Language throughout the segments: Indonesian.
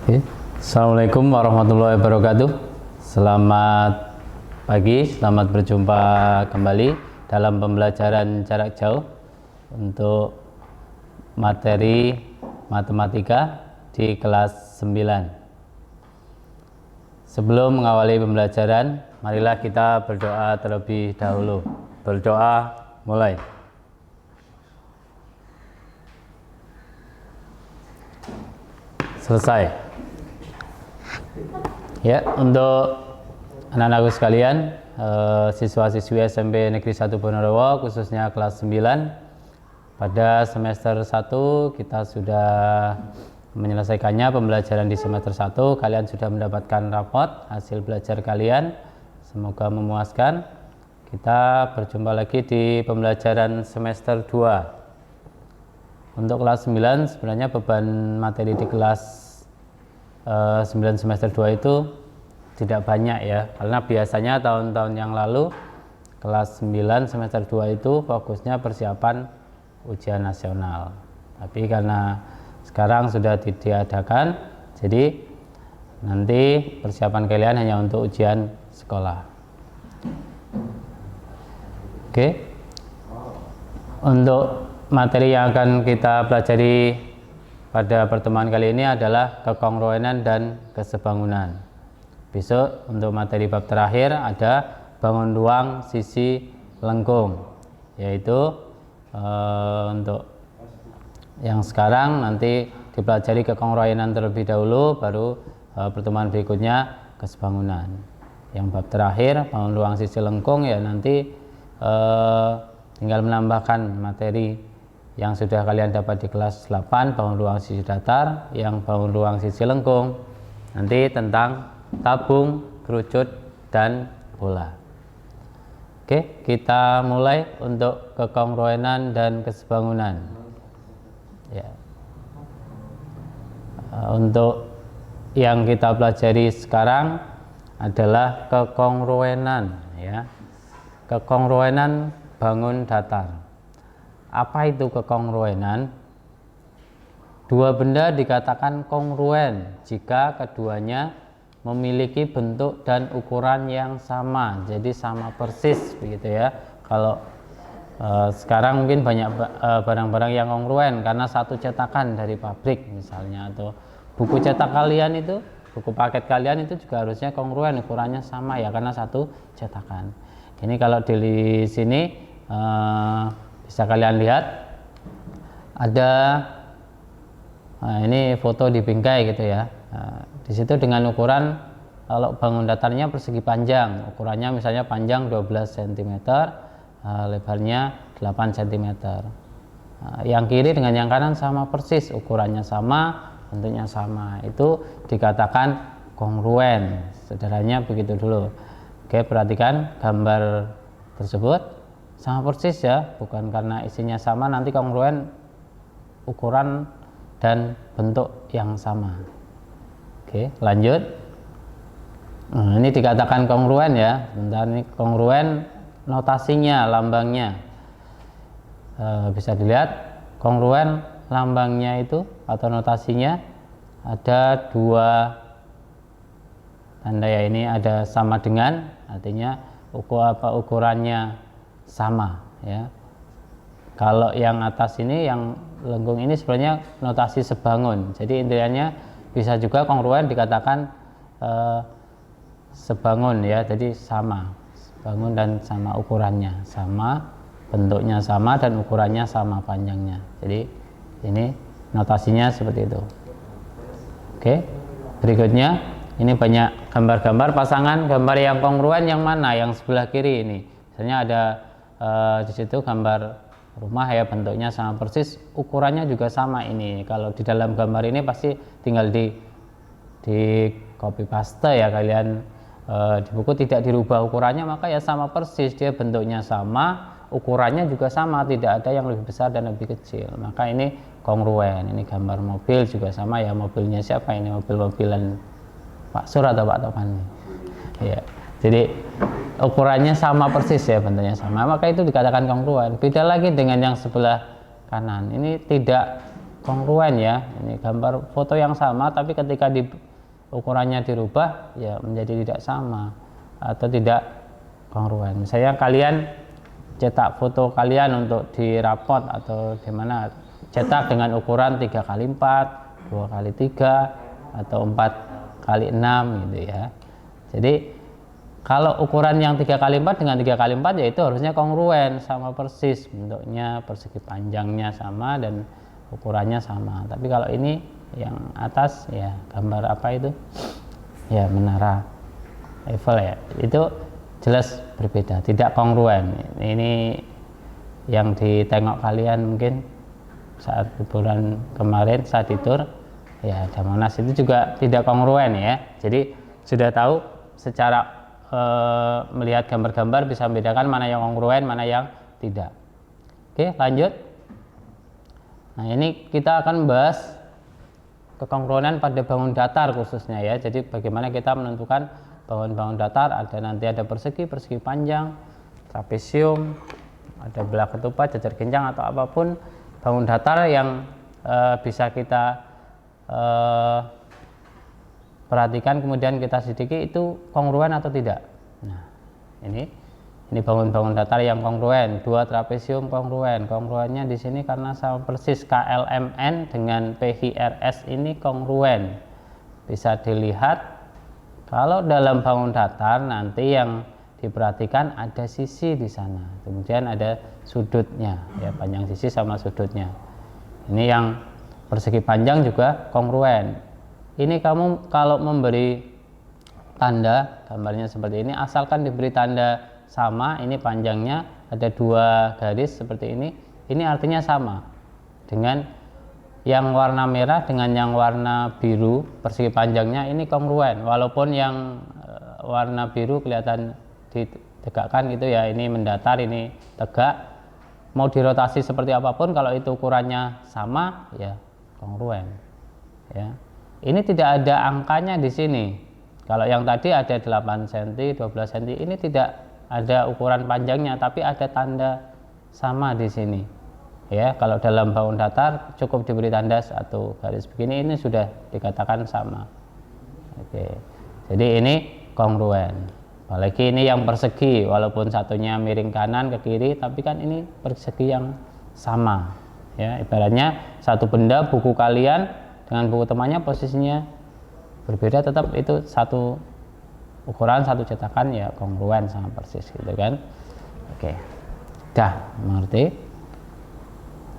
Oke. Assalamualaikum warahmatullahi wabarakatuh. Selamat pagi, selamat berjumpa kembali dalam pembelajaran jarak jauh untuk materi matematika di kelas 9. Sebelum mengawali pembelajaran, marilah kita berdoa terlebih dahulu. Berdoa, mulai. Selesai. Ya, untuk anak-anakku sekalian, siswa-siswi SMP Negeri 1 Ponorogo, khususnya kelas 9, pada semester 1 kita sudah menyelesaikannya pembelajaran di semester 1. Kalian sudah mendapatkan rapot hasil belajar kalian, semoga memuaskan. Kita berjumpa lagi di pembelajaran semester 2. Untuk kelas 9 sebenarnya beban materi di kelas 9 semester 2 itu tidak banyak ya, karena biasanya tahun-tahun yang lalu kelas 9 semester 2 itu fokusnya persiapan ujian nasional. Tapi karena sekarang sudah diadakan, jadi nanti persiapan kalian hanya untuk ujian sekolah. Oke. Untuk materi yang akan kita pelajari pada pertemuan kali ini adalah kekongruenan dan kesebangunan. Besok untuk materi bab terakhir ada bangun ruang sisi lengkung, yaitu untuk yang sekarang nanti dipelajari kekongruenan terlebih dahulu, baru pertemuan berikutnya kesebangunan. Yang bab terakhir bangun ruang sisi lengkung ya nanti tinggal menambahkan materi yang sudah kalian dapat di kelas 8 bangun ruang sisi datar, yang bangun ruang sisi lengkung nanti tentang tabung, kerucut, dan bola. Oke, kita mulai untuk kekongruenan dan kesebangunan. Ya. Untuk yang kita pelajari sekarang adalah kekongruenan, ya. Kekongruenan bangun datar. Apa itu kekongruenan? Dua benda dikatakan kongruen jika keduanya memiliki bentuk dan ukuran yang sama, jadi sama persis begitu ya. Kalau sekarang mungkin banyak barang-barang yang kongruen karena satu cetakan dari pabrik misalnya, atau buku cetak kalian itu, buku paket kalian itu juga harusnya kongruen, ukurannya sama ya karena satu cetakan. Ini kalau di sini bisa kalian lihat ada ini foto di bingkai gitu ya. Di situ dengan ukuran, kalau bangun datarnya persegi panjang, ukurannya misalnya panjang 12 cm, lebarnya 8 cm. Yang kiri dengan yang kanan sama persis, ukurannya sama, bentuknya sama. Itu dikatakan kongruen. Sederhananya begitu dulu. Oke, perhatikan gambar tersebut sama persis ya, bukan karena isinya sama nanti kongruen, ukuran dan bentuk yang sama. Oke, lanjut. Ini dikatakan kongruen ya. Bentar, ini kongruen notasinya, lambangnya. Bisa dilihat kongruen lambangnya itu atau notasinya ada dua tanda ya. Ini ada sama dengan, artinya ukurannya sama ya. Kalau yang atas ini, yang lengkung ini sebenarnya notasi sebangun. Jadi intinya bisa juga kongruen dikatakan sebangun ya. Jadi sama, sebangun dan sama ukurannya, sama bentuknya sama dan ukurannya sama panjangnya. Jadi ini notasinya seperti itu. Oke, berikutnya ini banyak gambar-gambar pasangan gambar yang kongruen yang mana? Yang sebelah kiri ini. Misalnya ada di situ gambar rumah ya, bentuknya sama persis, ukurannya juga sama. Ini kalau di dalam gambar ini pasti tinggal di copy paste ya kalian, di buku tidak dirubah ukurannya, maka ya sama persis, dia bentuknya sama, ukurannya juga sama, tidak ada yang lebih besar dan lebih kecil, maka ini kongruen. Ini gambar mobil juga sama ya, mobilnya siapa ini? Mobil-mobilan Pak Sur atau Pak Topan ya. Jadi ukurannya sama persis ya, bentuknya sama, maka itu dikatakan kongruen. Beda lagi dengan yang sebelah kanan, ini tidak kongruen ya. Ini gambar foto yang sama tapi ketika ukurannya dirubah ya menjadi tidak sama atau tidak kongruen. Misalnya kalian cetak foto kalian untuk di rapot atau di mana, cetak dengan ukuran 3x4, 2x3 atau 4x6 gitu ya. Jadi kalau ukuran yang 3x4 dengan 3x4 ya itu harusnya kongruen, sama persis bentuknya, persegi panjangnya sama dan ukurannya sama. Tapi kalau ini yang atas ya gambar apa itu ya, menara Eiffel ya, itu jelas berbeda, tidak kongruen. Ini yang ditengok kalian mungkin saat liburan kemarin saat tidur ya, ada Monas, itu juga tidak kongruen ya. Jadi sudah tahu secara melihat gambar-gambar bisa membedakan mana yang kongruen, mana yang tidak. Oke, lanjut. Nah, ini kita akan membahas kekongruenan pada bangun datar khususnya ya. Jadi bagaimana kita menentukan bangun-bangun datar, nanti ada persegi, persegi panjang, trapesium, ada belah ketupat, jajar genjang atau apapun bangun datar yang bisa kita perhatikan kemudian kita sedikit itu kongruen atau tidak. Nah, ini bangun-bangun datar yang kongruen. 2 trapesium kongruen. Kongruennya di sini karena sama persis KLMN dengan PHRS ini kongruen. Bisa dilihat kalau dalam bangun datar nanti yang diperhatikan ada sisi di sana. Kemudian ada sudutnya ya, panjang sisi sama sudutnya. Ini yang persegi panjang juga kongruen. Ini kamu kalau memberi tanda, gambarnya seperti ini, asalkan diberi tanda sama, ini panjangnya ada 2 garis seperti ini artinya sama dengan yang warna merah dengan yang warna biru, persegi panjangnya ini kongruen. Walaupun yang warna biru kelihatan ditegakkan gitu ya, ini mendatar, ini tegak, mau dirotasi seperti apapun kalau itu ukurannya sama ya kongruen ya. Ini tidak ada angkanya di sini. Kalau yang tadi ada 8 cm, 12 cm, ini tidak ada ukuran panjangnya, tapi ada tanda sama di sini. Ya, kalau dalam bangun datar cukup diberi tanda satu garis begini, ini sudah dikatakan sama. Oke. Jadi ini kongruen. Apalagi ini yang persegi, walaupun satunya miring kanan ke kiri, tapi kan ini persegi yang sama. Ya, ibaratnya satu benda, buku kalian dengan buku temannya posisinya berbeda, tetap itu satu ukuran, satu cetakan ya kongruen sama persis gitu kan. Oke, dah mengerti.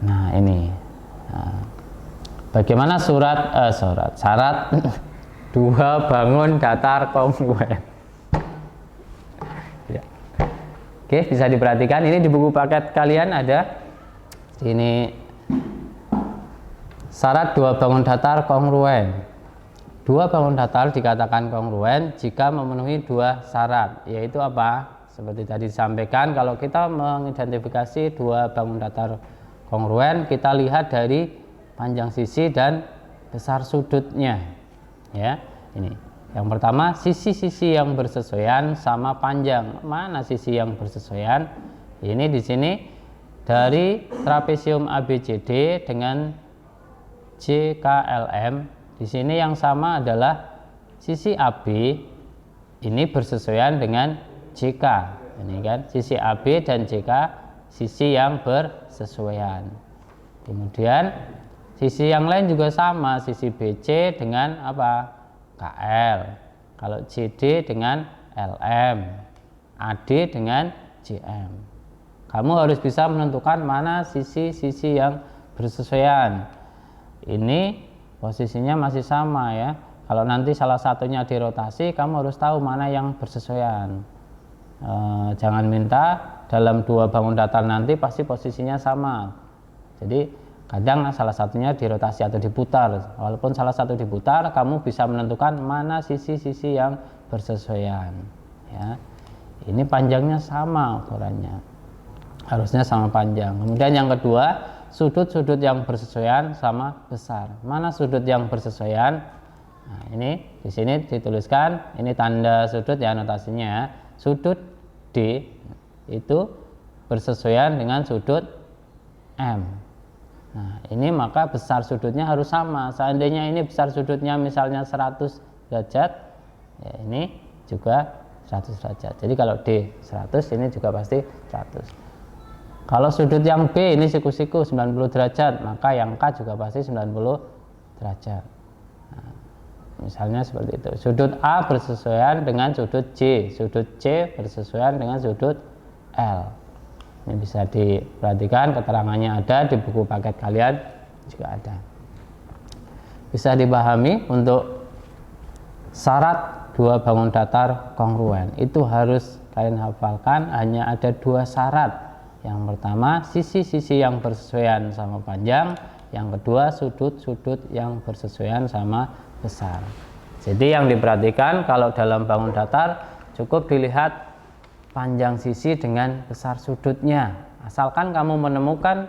Nah ini bagaimana syarat 2 bangun datar kongruen ya. Oke, bisa diperhatikan ini di buku paket kalian ada ini syarat 2 bangun datar kongruen. 2 bangun datar dikatakan kongruen jika memenuhi 2 syarat, yaitu apa? Seperti tadi disampaikan, kalau kita mengidentifikasi 2 bangun datar kongruen, kita lihat dari panjang sisi dan besar sudutnya. Ya, ini. Yang pertama, sisi-sisi yang bersesuaian sama panjang. Mana sisi yang bersesuaian? Ini di sini dari trapesium ABCD dengan JKLM. Di sini yang sama adalah sisi AB ini bersesuaian dengan JK. Ini kan sisi AB dan JK sisi yang bersesuaian. Kemudian sisi yang lain juga sama, sisi BC dengan apa? KL. Kalau CD dengan LM, AD dengan JM. Kamu harus bisa menentukan mana sisi-sisi yang bersesuaian. Ini posisinya masih sama ya. Kalau nanti salah satunya dirotasi, kamu harus tahu mana yang bersesuaian. Jangan minta dalam 2 bangun datar nanti pasti posisinya sama. Jadi kadang salah satunya dirotasi atau diputar. Walaupun salah satu diputar, kamu bisa menentukan mana sisi-sisi yang bersesuaian. Ya, ini panjangnya sama ukurannya, harusnya sama panjang. Kemudian yang kedua, sudut-sudut yang bersesuaian sama besar. Mana sudut yang bersesuaian? Nah, ini di sini dituliskan, ini tanda sudut ya notasinya. Sudut D itu bersesuaian dengan sudut M. Nah, ini maka besar sudutnya harus sama. Seandainya ini besar sudutnya misalnya 100 derajat, ya ini juga 100 derajat. Jadi kalau D 100, ini juga pasti 100. Kalau sudut yang B ini siku-siku 90 derajat, maka yang K juga pasti 90 derajat. Nah, misalnya seperti itu. Sudut A bersesuaian dengan sudut J, sudut C bersesuaian dengan sudut L. Ini bisa diperhatikan, keterangannya ada di buku paket kalian juga ada. Bisa dipahami untuk syarat dua bangun datar kongruen. Itu harus kalian hafalkan, hanya ada dua syarat. Yang pertama, sisi-sisi yang bersesuaian sama panjang. Yang kedua, sudut-sudut yang bersesuaian sama besar. Jadi yang diperhatikan kalau dalam bangun datar cukup dilihat panjang sisi dengan besar sudutnya. Asalkan kamu menemukan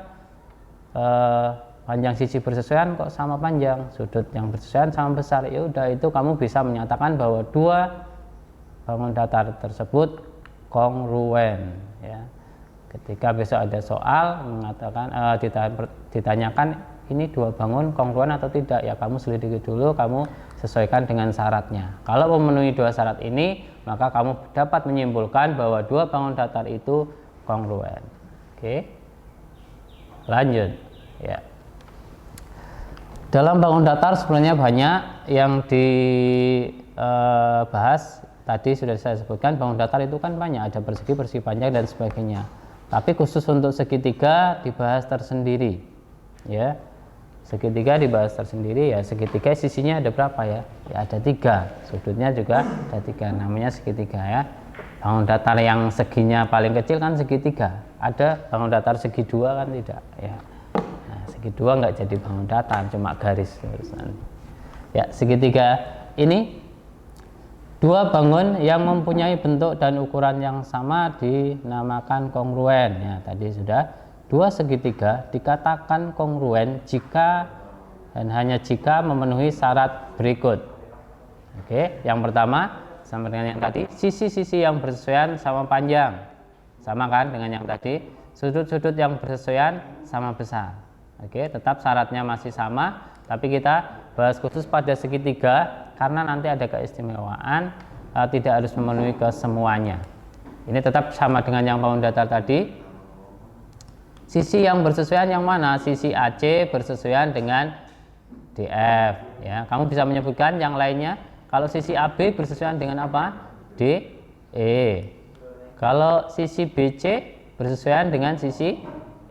panjang sisi bersesuaian kok sama panjang, sudut yang bersesuaian sama besar, ya udah itu kamu bisa menyatakan bahwa dua bangun datar tersebut kongruen. Ya. Ketika besok ada soal mengatakan ditanyakan ini dua bangun kongruen atau tidak, ya kamu selidiki dulu, kamu sesuaikan dengan syaratnya. Kalau memenuhi dua syarat ini, maka kamu dapat menyimpulkan bahwa dua bangun datar itu kongruen. Oke, lanjut. Ya. Dalam bangun datar sebenarnya banyak yang dibahas. Tadi sudah saya sebutkan bangun datar itu kan banyak, ada persegi, persegi panjang dan sebagainya. Tapi khusus untuk segitiga dibahas tersendiri. Ya. Segitiga dibahas tersendiri, ya segitiga sisinya ada berapa ya? Ya ada 3, sudutnya juga ada 3, namanya segitiga ya. Bangun datar yang seginya paling kecil kan segitiga. Ada bangun datar segi 2 kan tidak ya. Nah, segi 2 nggak jadi bangun datar, cuma garis terusan. Ya, segitiga ini dua bangun yang mempunyai bentuk dan ukuran yang sama dinamakan kongruen. Ya, tadi sudah. Dua segitiga dikatakan kongruen jika dan hanya jika memenuhi syarat berikut. Oke, yang pertama sama dengan yang tadi, sisi-sisi yang bersesuaian sama panjang. Sama kan dengan yang tadi, sudut-sudut yang bersesuaian sama besar. Oke, tetap syaratnya masih sama, tapi kita bahas khusus pada segitiga karena nanti ada keistimewaan, tidak harus memenuhi kesemuanya. Ini tetap sama dengan yang bangun datar tadi. Sisi yang bersesuaian yang mana? Sisi AC bersesuaian dengan DF. Ya, kamu bisa menyebutkan yang lainnya. Kalau sisi AB bersesuaian dengan apa? DE. Kalau sisi BC bersesuaian dengan sisi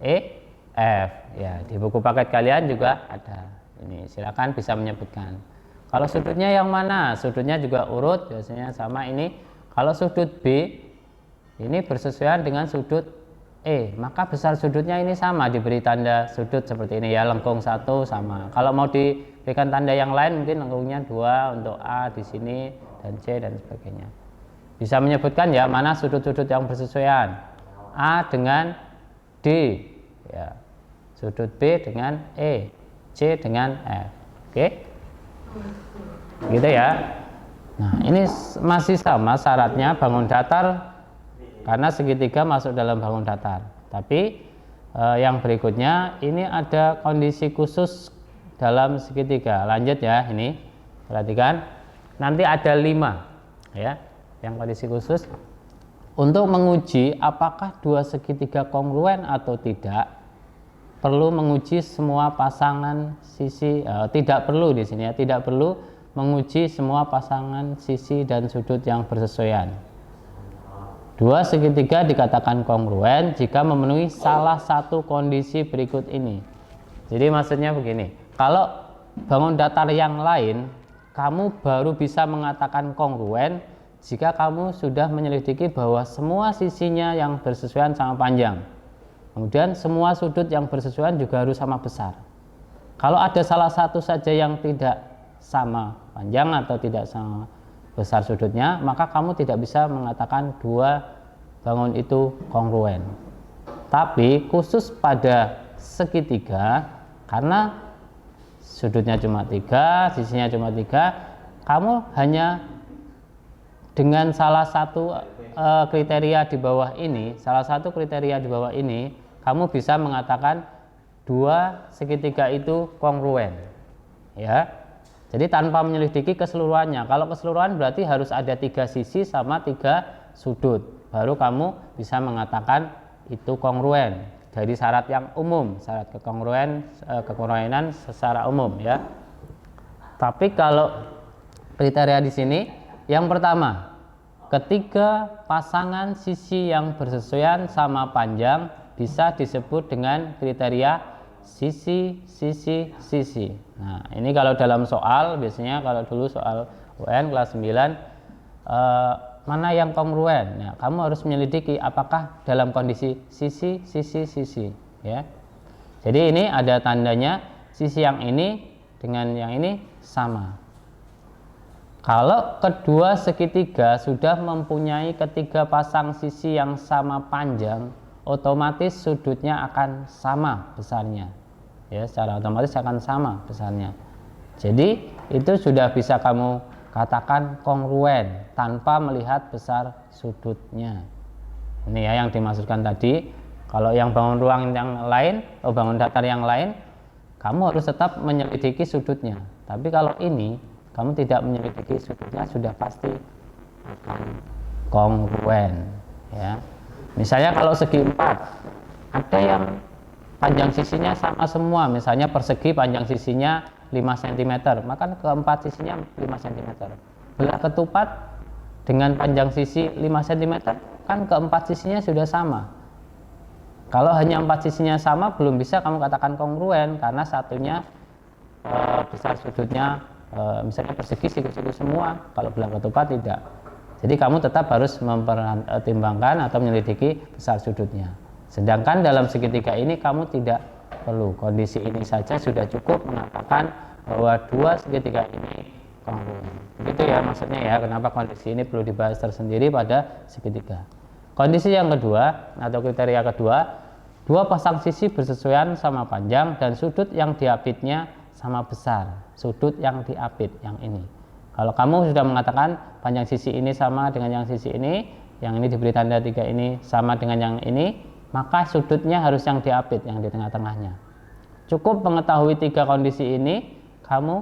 EF. Ya, di buku paket kalian juga ada. Ini silakan bisa menyebutkan. Kalau sudutnya yang mana? Sudutnya juga urut, biasanya sama ini. Kalau sudut B ini bersesuaian dengan sudut maka besar sudutnya ini sama, diberi tanda sudut seperti ini ya, lengkung 1 sama. Kalau mau diberikan tanda yang lain mungkin lengkungnya 2 untuk A di sini dan C dan sebagainya. Bisa menyebutkan ya mana sudut-sudut yang bersesuaian. A dengan D ya. Sudut B dengan E, C dengan F. Oke? Gitu ya. Nah, ini masih sama syaratnya bangun datar karena segitiga masuk dalam bangun datar. Tapi yang berikutnya ini ada kondisi khusus dalam segitiga. Lanjut ya, ini perhatikan. Nanti ada 5 ya, yang kondisi khusus untuk menguji apakah dua segitiga kongruen atau tidak. Perlu menguji semua pasangan sisi, tidak perlu di sini ya, tidak perlu menguji semua pasangan sisi dan sudut yang bersesuaian. Dua segitiga dikatakan kongruen jika memenuhi salah satu kondisi berikut ini. Jadi maksudnya begini, kalau bangun datar yang lain, kamu baru bisa mengatakan kongruen jika kamu sudah menyelidiki bahwa semua sisinya yang bersesuaian sama panjang. Kemudian semua sudut yang bersesuaian juga harus sama besar. Kalau ada salah satu saja yang tidak sama panjang atau tidak sama besar sudutnya, maka kamu tidak bisa mengatakan dua bangun itu kongruen. Tapi khusus pada segitiga, karena sudutnya cuma 3, sisinya cuma 3, kamu hanya dengan salah satu kriteria di bawah ini, kamu bisa mengatakan dua segitiga itu kongruen, ya. Jadi tanpa menyelidiki keseluruhannya. Kalau keseluruhan berarti harus ada 3 sisi sama 3 sudut, baru kamu bisa mengatakan itu kongruen. Dari syarat yang umum, syarat kekongruenan secara umum, ya. Tapi kalau kriteria di sini, yang pertama, ketiga pasangan sisi yang bersesuaian sama panjang bisa disebut dengan kriteria sisi. Nah, ini kalau dalam soal, biasanya kalau dulu soal UN kelas 9, mana yang kongruen? Nah, kamu harus menyelidiki apakah dalam kondisi sisi, ya. Jadi ini ada tandanya sisi yang ini dengan yang ini sama. Kalau kedua segitiga sudah mempunyai ketiga pasang sisi yang sama panjang, otomatis sudutnya akan sama besarnya, ya, secara otomatis akan sama besarnya. Jadi itu sudah bisa kamu katakan kongruen tanpa melihat besar sudutnya. Ini ya yang dimaksudkan tadi. Kalau yang bangun ruang yang lain, bangun datar yang lain, kamu harus tetap menyelidiki sudutnya. Tapi kalau ini kamu tidak menyelidiki sudutnya, sudah pasti akan kongruen, ya. Misalnya kalau segi 4 ada yang panjang sisinya sama semua, misalnya persegi panjang sisinya 5 cm, maka keempat sisinya 5 cm. Belah ketupat dengan panjang sisi 5 cm, kan keempat sisinya sudah sama. Kalau hanya 4 sisinya sama, belum bisa kamu katakan kongruen, karena satunya besar sudutnya, misalnya persegi siku-siku semua. Kalau belah ketupat tidak. Jadi kamu tetap harus mempertimbangkan atau menyelidiki besar sudutnya. Sedangkan dalam segitiga ini kamu tidak perlu, kondisi ini saja sudah cukup mengatakan bahwa dua segitiga ini kongruen. Begitu ya maksudnya ya, kenapa kondisi ini perlu dibahas tersendiri pada segitiga. Kondisi yang kedua atau kriteria kedua, dua pasang sisi bersesuaian sama panjang dan sudut yang diapitnya sama besar. Sudut yang diapit yang ini. Kalau kamu sudah mengatakan panjang sisi ini sama dengan yang sisi ini, yang ini diberi tanda 3 ini sama dengan yang ini, maka sudutnya harus yang diapit, yang di tengah-tengahnya. Cukup mengetahui 3 kondisi ini, kamu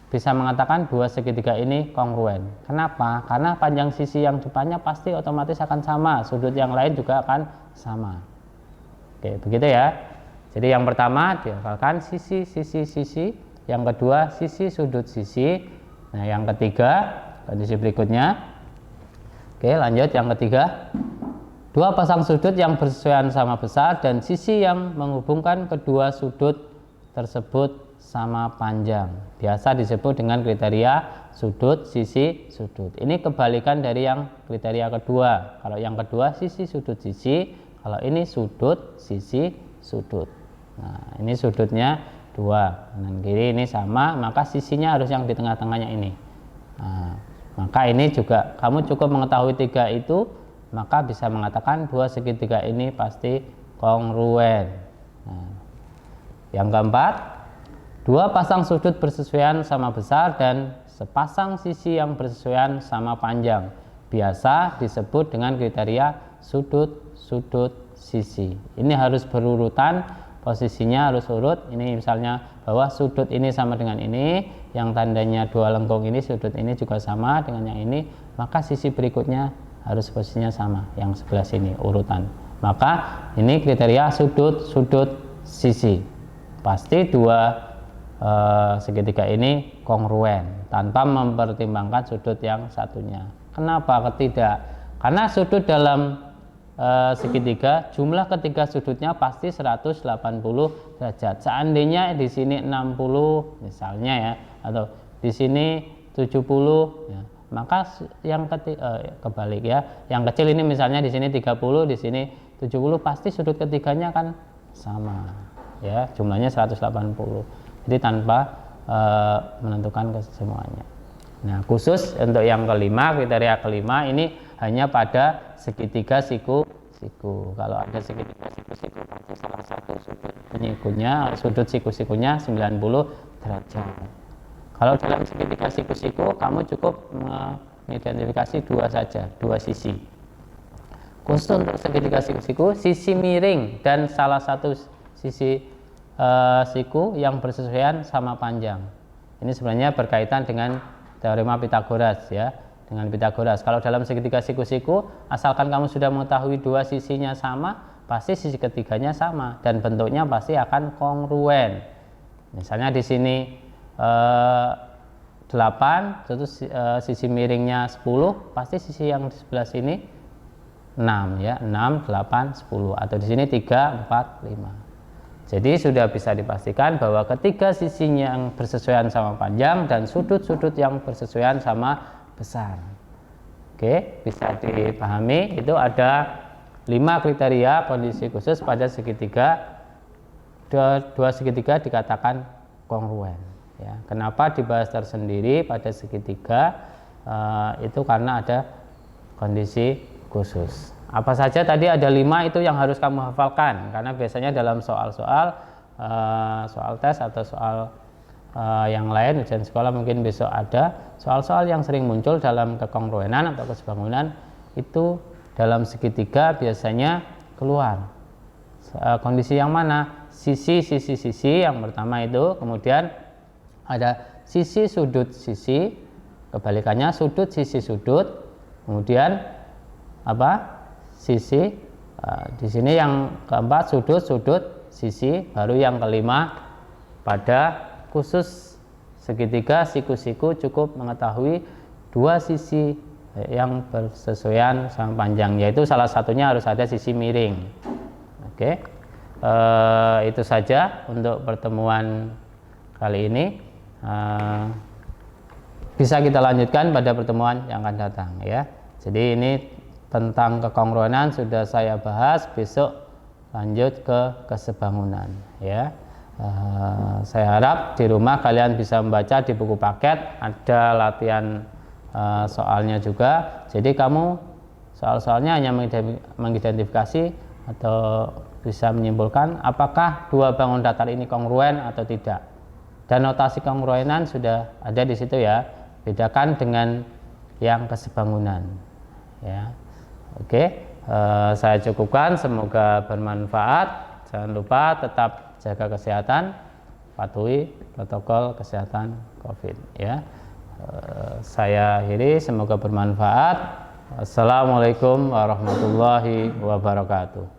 bisa mengatakan dua segitiga ini kongruen. Kenapa? Karena panjang sisi yang depannya pasti otomatis akan sama, sudut yang lain juga akan sama. Oke, begitu ya. Jadi yang pertama dihafalkan sisi, yang kedua sisi, sudut, sisi. Nah, yang ketiga, kondisi berikutnya. Oke, lanjut yang ketiga. Dua pasang sudut yang bersesuaian sama besar dan sisi yang menghubungkan kedua sudut tersebut sama panjang. Biasa disebut dengan kriteria sudut, sisi, sudut. Ini kebalikan dari yang kriteria kedua. Kalau yang kedua sisi, sudut, sisi. Kalau ini sudut, sisi, sudut. Nah, ini sudutnya 2, kanan kiri ini sama, maka sisinya harus yang di tengah-tengahnya ini. Nah, maka ini juga kamu cukup mengetahui 3 itu, maka bisa mengatakan dua segitiga ini pasti kongruen. Nah, yang keempat, dua pasang sudut bersesuaian sama besar dan sepasang sisi yang bersesuaian sama panjang. Biasa disebut dengan kriteria sudut, sisi. Ini harus berurutan, posisinya harus urut. Ini misalnya bahwa sudut ini sama dengan ini, yang tandanya 2 lengkung ini, sudut ini juga sama dengan yang ini, maka sisi berikutnya harus posisinya sama, yang sebelah sini urutan. Maka ini kriteria sudut, sisi. Pasti dua segitiga ini kongruen tanpa mempertimbangkan sudut yang satunya. Kenapa tidak? Karena sudut dalam segitiga, jumlah ketiga sudutnya pasti 180 derajat. Seandainya di sini 60 misalnya ya, atau di sini 70 ya, maka yang kebalik ya. Yang kecil ini misalnya di sini 30, di sini 70, pasti sudut ketiganya kan sama. Ya, jumlahnya 180. Jadi tanpa menentukan kesemuanya. Nah, khusus untuk yang kelima, kriteria kelima ini hanya pada segitiga siku. Kalau ada segitiga siku pasti salah satu sudut penyikunya, sudut siku-sikunya 90 derajat. Kalau dalam segitiga siku kamu cukup mengidentifikasi 2 saja, 2 sisi. Khusus untuk segitiga siku, sisi miring dan salah satu sisi siku yang bersesuaian sama panjang. Ini sebenarnya berkaitan dengan teorema Pythagoras ya, dengan Pythagoras. Kalau dalam segitiga siku-siku, asalkan kamu sudah mengetahui dua sisinya sama, pasti sisi ketiganya sama dan bentuknya pasti akan kongruen. Misalnya di sini 8, terus sisi miringnya 10, pasti sisi yang di sebelah sini 6 ya, 6, 8, 10, atau di sini 3, 4, 5. Jadi sudah bisa dipastikan bahwa ketiga sisinya yang bersesuaian sama panjang dan sudut-sudut yang bersesuaian sama besar. Oke, bisa dipahami. Itu ada 5 kriteria kondisi khusus pada segitiga. Dua segitiga dikatakan kongruen. Ya, kenapa dibahas tersendiri pada segitiga? Itu karena ada kondisi khusus. Apa saja tadi ada 5 itu yang harus kamu hafalkan, karena biasanya dalam soal-soal soal tes atau soal yang lain ujian sekolah mungkin besok ada soal-soal yang sering muncul dalam kekongruenan atau kesebangunan itu dalam segitiga biasanya keluar kondisi yang mana, sisi yang pertama itu, kemudian ada sisi sudut sisi, kebalikannya sudut sisi sudut, kemudian apa? Sisi di sini yang keempat sudut sisi, baru yang kelima pada khusus segitiga siku-siku cukup mengetahui dua sisi yang bersesuaian sama panjang, yaitu salah satunya harus ada sisi miring. Oke, itu saja untuk pertemuan kali ini. Bisa kita lanjutkan pada pertemuan yang akan datang ya. Jadi ini tentang kekongruenan sudah saya bahas, besok lanjut ke kesebangunan ya. Saya harap di rumah kalian bisa membaca di buku paket, ada latihan soalnya juga. Jadi kamu soal-soalnya hanya mengidentifikasi atau bisa menyimpulkan apakah dua bangun datar ini kongruen atau tidak. Dan notasi kongruenan sudah ada di situ ya. Bedakan dengan yang kesebangunan ya. Oke, saya cukupkan, semoga bermanfaat. Jangan lupa tetap jaga kesehatan, patuhi protokol kesehatan COVID ya. Saya akhiri, semoga bermanfaat. Assalamualaikum warahmatullahi wabarakatuh.